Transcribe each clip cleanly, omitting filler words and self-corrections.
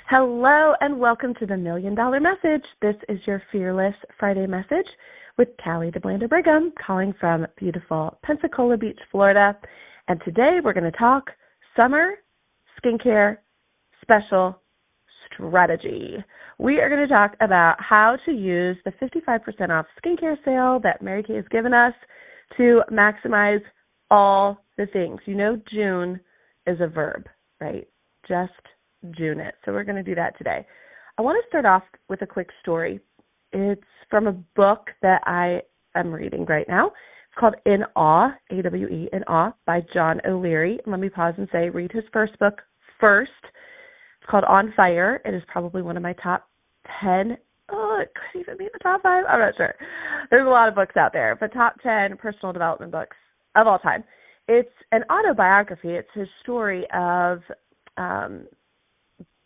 Hello and welcome to the $1,000,000 Message. This is your Fearless Friday message with Callie DeBlanda Brigham, calling from beautiful Pensacola Beach, Florida. And today we're going to talk summer skincare special strategy. We are going to talk about how to use the 55% off skincare sale that Mary Kay has given us to maximize all the things. You know, June is a verb, right? Just June it. So we're going to do that today. I want to start off with a quick story. It's from a book that I am reading right now. It's called In Awe, A-W-E, In Awe, by John O'Leary. Let me pause and say, read his first book first. It's called On Fire. It is probably one of my top 10. Oh, it could even be in the top 5. I'm not sure. There's a lot of books out there, but top 10 personal development books of all time. It's an autobiography. It's his story of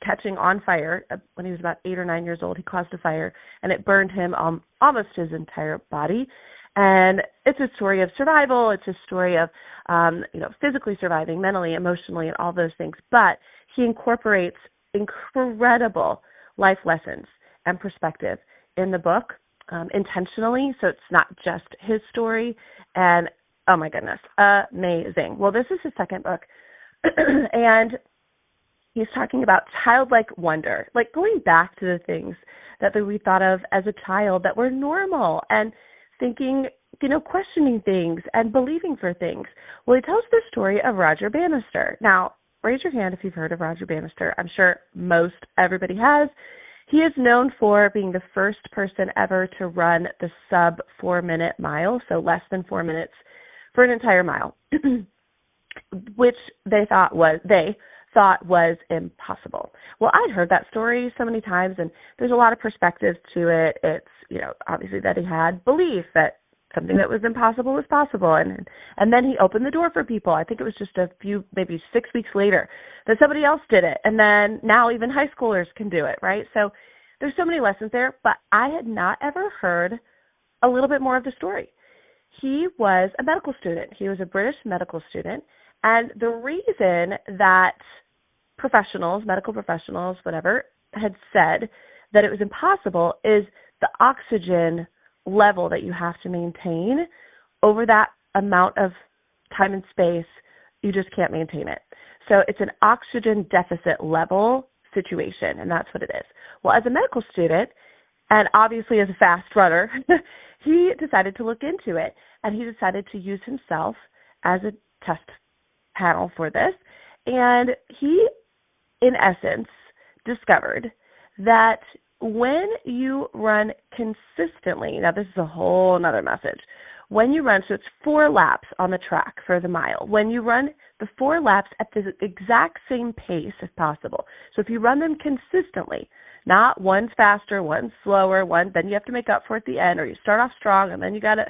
catching on fire. When he was about 8 or 9 years old, he caused a fire, and it burned him almost his entire body. And it's a story of survival. It's a story of, physically surviving, mentally, emotionally, and all those things. But he incorporates incredible life lessons and perspective in the book intentionally, so it's not just his story. And, oh, my goodness, amazing. Well, this is his second book, and he's talking about childlike wonder, like going back to the things that we thought of as a child that were normal and thinking, questioning things and believing for things. Well, he tells the story of Roger Bannister. Now, raise your hand if you've heard of Roger Bannister. I'm sure everybody has. He is known for being the first person ever to run the sub 4-minute mile, so less than 4 minutes for an entire mile, which they thought was impossible. Well, I'd heard that story so many times, and there's a lot of perspectives to it. It's, obviously that he had belief that something that was impossible was possible, and then he opened the door for people. I think it was just a few, maybe 6 weeks later, that somebody else did it, and then now even high schoolers can do it, right? So there's so many lessons there, but I had not ever heard a little bit more of the story. He was a medical student. He was a British medical student, and the reason that medical professionals, whatever, had said that it was impossible is the oxygen level that you have to maintain over that amount of time and space. You just can't maintain it. So it's an oxygen deficit level situation, and that's what it is. Well, as a medical student, and obviously as a fast runner, he decided to look into it, and he decided to use himself as a test panel for this. And he, in essence, discovered that when you run consistently, now this is a whole other message, when you run, so it's 4 laps on the track for the mile, when you run the 4 laps at the exact same pace if possible, so if you run them consistently, not one's faster, one's slower, then you have to make up for it at the end, or you start off strong and then you got to,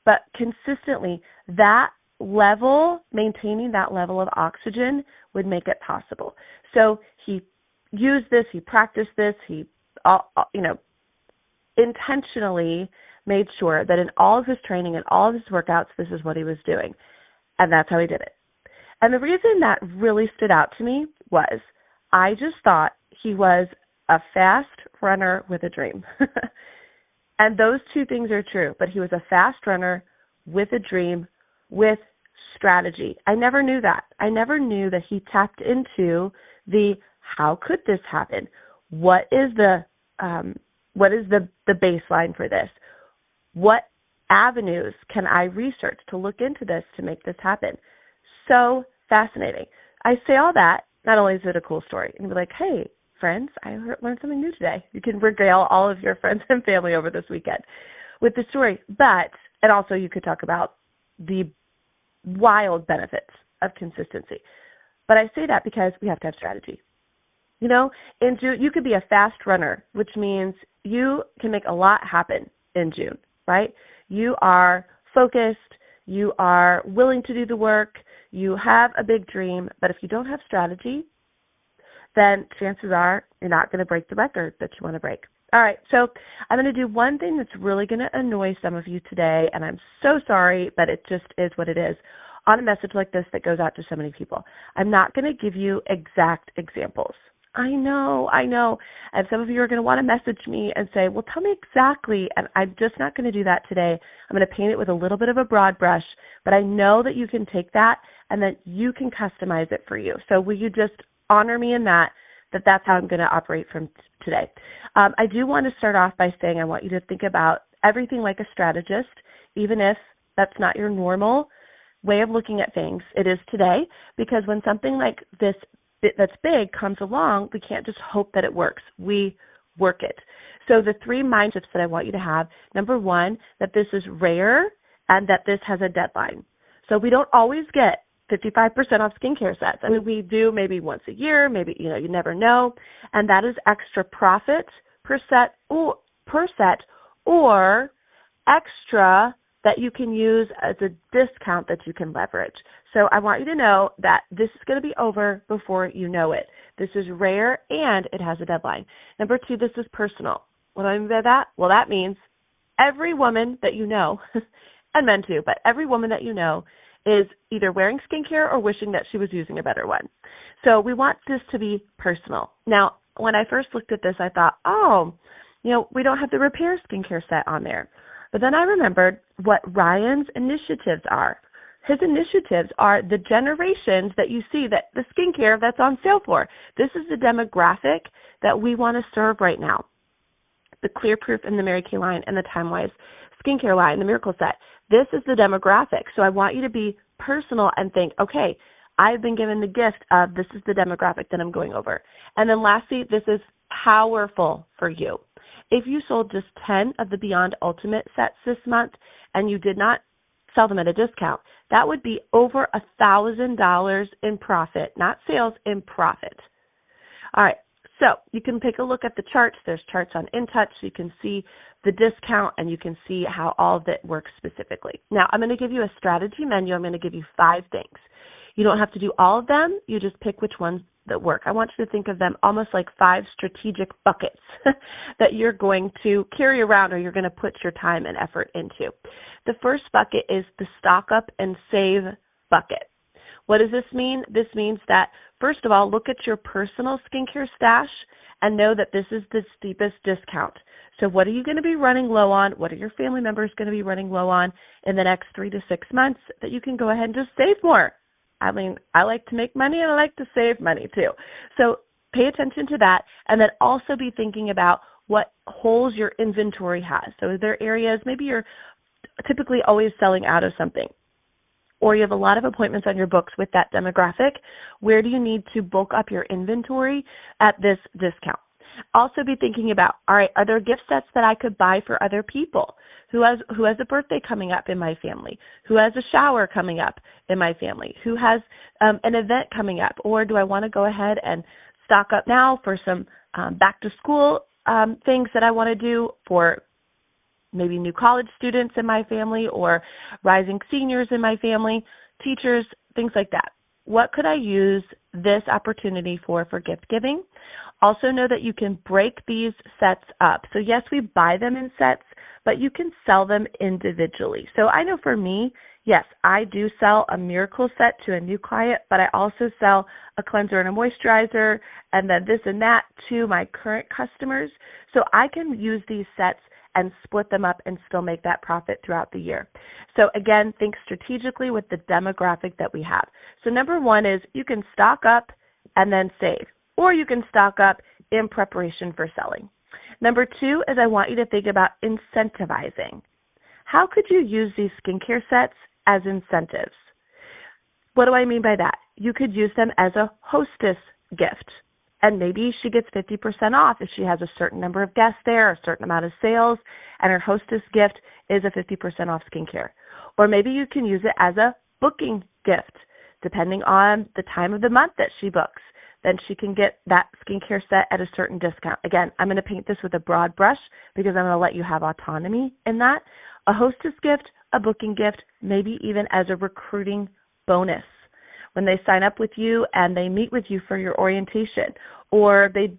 but consistently, that level, maintaining that level of oxygen would make it possible. So he used this, he practiced this, he intentionally made sure that in all of his training and all of his workouts, this is what he was doing. And that's how he did it. And the reason that really stood out to me was I just thought he was a fast runner with a dream. And those two things are true, but he was a fast runner with a dream, with strategy. I never knew that. I never knew that he tapped into the how could this happen? What is the baseline for this? What avenues can I research to look into this to make this happen? So fascinating. I say all that, not only is it a cool story, and be like, hey, friends, I learned something new today. You can regale all of your friends and family over this weekend with the story. And also you could talk about the wild benefits of consistency. But I say that because we have to have strategy. In June, you could be a fast runner, which means you can make a lot happen in June, right? You are focused, you are willing to do the work, you have a big dream, but if you don't have strategy, then chances are you're not going to break the record that you want to break. All right, so I'm going to do one thing that's really going to annoy some of you today, and I'm so sorry, but it just is what it is. On a message like this that goes out to so many people, I'm not going to give you exact examples. I know, I know. And some of you are going to want to message me and say, well, tell me exactly. And I'm just not going to do that today. I'm going to paint it with a little bit of a broad brush, but I know that you can take that and that you can customize it for you. So will you just honor me in that's how I'm going to operate from today. I do want to start off by saying I want you to think about everything like a strategist, even if that's not your normal way of looking at things. It is today, because when something like this that's big comes along, we can't just hope that it works. We work it. So the 3 mind shifts that I want you to have, number 1, that this is rare and that this has a deadline. So we don't always get 55% off skincare sets. I mean, we do maybe once a year, maybe, you never know. And that is extra profit per set or extra that you can use as a discount that you can leverage. So I want you to know that this is going to be over before you know it. This is rare and it has a deadline. Number 2, this is personal. What do I mean by that? Well, that means every woman that you know, and men too, but every woman that you know is either wearing skincare or wishing that she was using a better one. So we want this to be personal. Now, when I first looked at this, I thought, we don't have the repair skincare set on there. But then I remembered what Ryan's initiatives are. His initiatives are the generations that you see, that the skincare that's on sale for. This is the demographic that we want to serve right now. The Clear Proof and the Mary Kay line and the Time Wise skincare line, the Miracle Set. This is the demographic. So I want you to be personal and think, okay, I've been given the gift of this is the demographic that I'm going over. And then lastly, this is powerful for you. If you sold just 10 of the Beyond Ultimate sets this month and you did not sell them at a discount, that would be over $1,000 in profit, not sales, in profit. All right, so you can take a look at the charts. There's charts on InTouch. So you can see the discount and you can see how all of it works specifically. Now, I'm going to give you a strategy menu. I'm going to give you 5 things. You don't have to do all of them. You just pick which ones that work. I want you to think of them almost like 5 strategic buckets that you're going to carry around or you're going to put your time and effort into. The first bucket is the stock up and save bucket. What does this mean? This means that, first of all, look at your personal skincare stash and know that this is the steepest discount. So what are you going to be running low on? What are your family members going to be running low on in the next 3 to 6 months that you can go ahead and just save more? I mean, I like to make money and I like to save money too. So pay attention to that, and then also be thinking about what holes your inventory has. So are there areas, maybe you're typically always selling out of something, or you have a lot of appointments on your books with that demographic. Where do you need to bulk up your inventory at this discount? Also be thinking about, all right, are there gift sets that I could buy for other people? Who has a birthday coming up in my family? Who has a shower coming up in my family? Who has an event coming up? Or do I want to go ahead and stock up now for some back to school things that I want to do for maybe new college students in my family or rising seniors in my family, teachers, things like that. What could I use this opportunity for gift giving? Also know that you can break these sets up. So yes, we buy them in sets, but you can sell them individually. So I know for me, yes, I do sell a Miracle set to a new client, but I also sell a cleanser and a moisturizer and then this and that to my current customers. So I can use these sets and split them up and still make that profit throughout the year. So again, think strategically with the demographic that we have. So number 1 is you can stock up and then save, or you can stock up in preparation for selling. Number 2 is I want you to think about incentivizing. How could you use these skincare sets as incentives? What do I mean by that? You could use them as a hostess gift. And maybe she gets 50% off if she has a certain number of guests there, a certain amount of sales, and her hostess gift is a 50% off skincare. Or maybe you can use it as a booking gift, depending on the time of the month that she books. Then she can get that skincare set at a certain discount. Again, I'm going to paint this with a broad brush because I'm going to let you have autonomy in that. A hostess gift, a booking gift, maybe even as a recruiting bonus. When they sign up with you and they meet with you for your orientation, or they,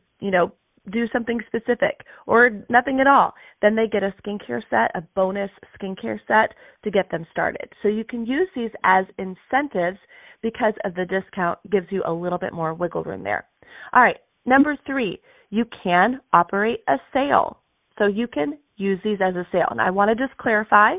do something specific, or nothing at all, then they get a skincare set, a bonus skincare set to get them started. So you can use these as incentives because of the discount gives you a little bit more wiggle room there. All right, Number 3, you can operate a sale. So you can use these as a sale. And I want to just clarify,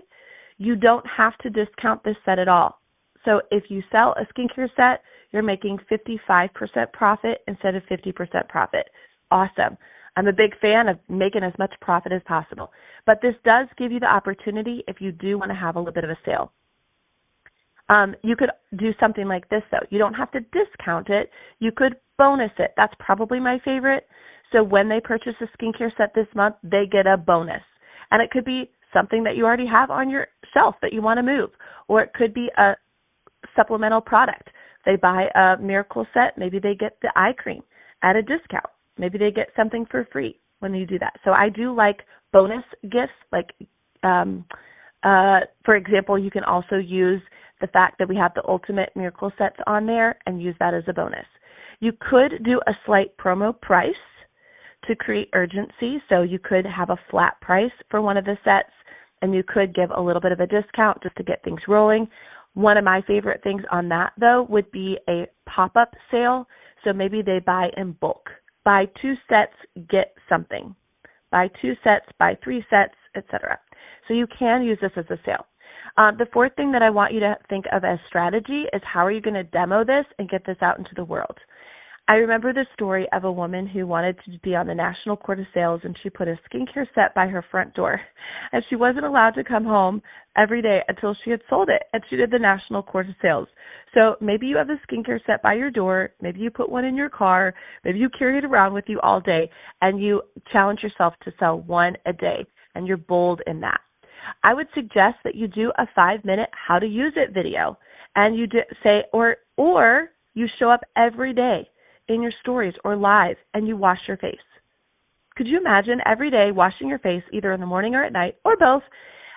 you don't have to discount this set at all. So if you sell a skincare set, you're making 55% profit instead of 50% profit. Awesome. I'm a big fan of making as much profit as possible. But this does give you the opportunity if you do want to have a little bit of a sale. You could do something like this, though. You don't have to discount it. You could bonus it. That's probably my favorite. So when they purchase a skincare set this month, they get a bonus. And it could be something that you already have on your shelf that you want to move. Or it could be a supplemental product. They buy a miracle set, maybe they get the eye cream at a discount. Maybe they get something for free when you do that. So I do like bonus gifts. Like, for example, you can also use the fact that we have the ultimate miracle sets on there and use that as a bonus. You could do a slight promo price to create urgency. So you could have a flat price for one of the sets, and you could give a little bit of a discount just to get things rolling. One of my favorite things on that, though, would be a pop-up sale. So maybe they buy in bulk. Buy 2 sets, get something. Buy 2 sets, buy 3 sets, etc. So you can use this as a sale. The 4th thing that I want you to think of as strategy is how are you going to demo this and get this out into the world. I remember the story of a woman who wanted to be on the National Court of Sales, and she put a skincare set by her front door. And she wasn't allowed to come home every day until she had sold it, and she did the National Court of Sales. So maybe you have a skincare set by your door, maybe you put one in your car, maybe you carry it around with you all day, and you challenge yourself to sell 1 a day, and you're bold in that. I would suggest that you do a 5-minute how to use it video, and you say, or you show up every day in your stories or live and you wash your face. Could you imagine every day washing your face either in the morning or at night or both,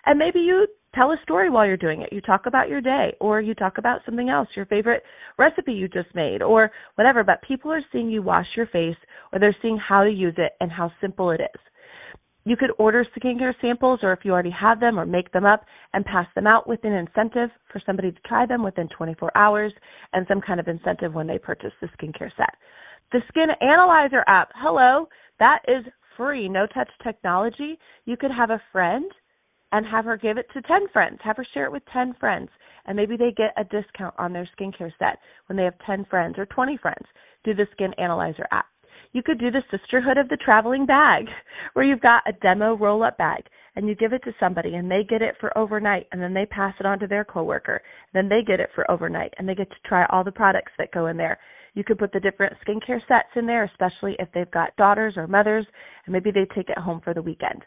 and maybe you tell a story while you're doing it. You talk about your day, or you talk about something else, your favorite recipe you just made or whatever, but people are seeing you wash your face, or they're seeing how to use it and how simple it is. You could order skincare samples, or if you already have them, or make them up and pass them out with an incentive for somebody to try them within 24 hours and some kind of incentive when they purchase the skincare set. The Skin Analyzer app, hello, that is free, no-touch technology. You could have a friend and have her give it to 10 friends. Have her share it with 10 friends, and maybe they get a discount on their skincare set when they have 10 friends or 20 friends. Do the Skin Analyzer app. You could do the Sisterhood of the Traveling Bag, where you've got a demo roll-up bag, and you give it to somebody, and they get it for overnight, and then they pass it on to their coworker. Then they get it for overnight, and they get to try all the products that go in there. You could put the different skincare sets in there, especially if they've got daughters or mothers, and maybe they take it home for the weekend.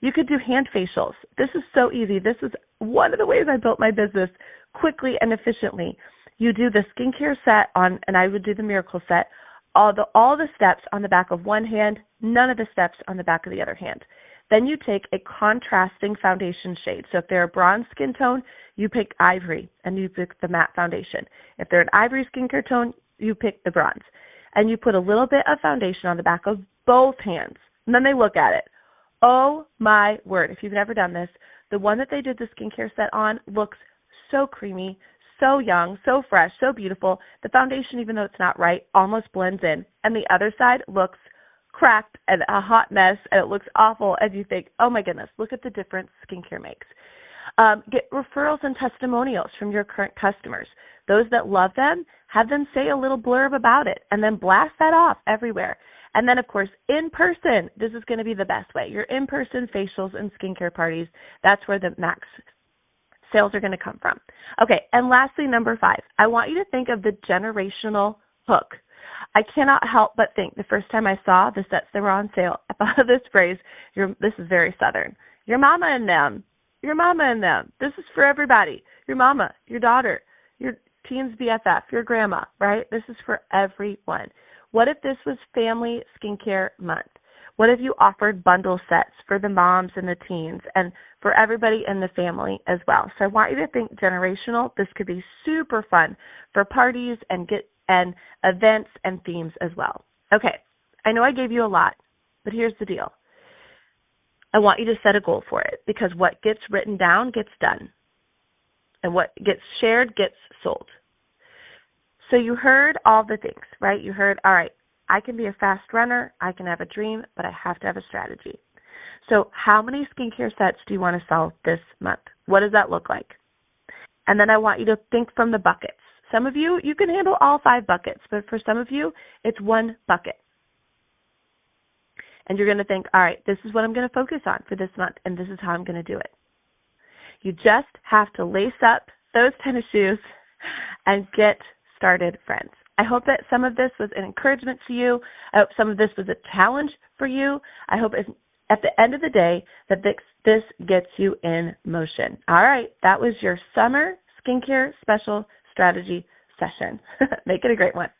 You could do hand facials. This is so easy. This is one of the ways I built my business quickly and efficiently. You do the skincare set on, and I would do the miracle set, all the steps on the back of one hand, none of the steps on the back of the other hand. Then you take a contrasting foundation shade. So if they're a bronze skin tone, you pick ivory and you pick the matte foundation. If they're an ivory skincare tone, you pick the bronze. And you put a little bit of foundation on the back of both hands. And then they look at it. Oh my word. If you've never done this, the one that they did the skincare set on looks so creamy, so young, so fresh, so beautiful. The foundation, even though it's not right, almost blends in. And the other side looks cracked and a hot mess, and it looks awful. And you think, oh my goodness, look at the difference skincare makes. Get referrals and testimonials from your current customers. Those that love them, have them say a little blurb about it, and then blast that off everywhere. And then, of course, in person, this is going to be the best way. Your in-person facials and skincare parties, that's where the max sales are going to come from. Okay, and lastly, number 5, I want you to think of the generational hook. I cannot help but think the first time I saw the sets that were on sale, I thought of this phrase, this is very Southern, your mama and them, your mama and them. This is for everybody, your mama, your daughter, your teen's BFF, your grandma, right? This is for everyone. What if this was Family Skincare Month? What if you offered bundle sets for the moms and the teens and for everybody in the family as well? So I want you to think generational. This could be super fun for parties and events and themes as well. Okay, I know I gave you a lot, but here's the deal. I want you to set a goal for it, because what gets written down gets done, and what gets shared gets sold. So you heard all the things, right? You heard, all right, I can be a fast runner, I can have a dream, but I have to have a strategy. So how many skincare sets do you want to sell this month? What does that look like? And then I want you to think from the buckets. Some of you, you can handle all 5 buckets, but for some of you, it's 1 bucket. And you're going to think, all right, this is what I'm going to focus on for this month, and this is how I'm going to do it. You just have to lace up those tennis shoes and get started, friends. I hope that some of this was an encouragement to you. I hope some of this was a challenge for you. I hope at the end of the day that this gets you in motion. All right, that was your summer skincare special strategy session. Make it a great one.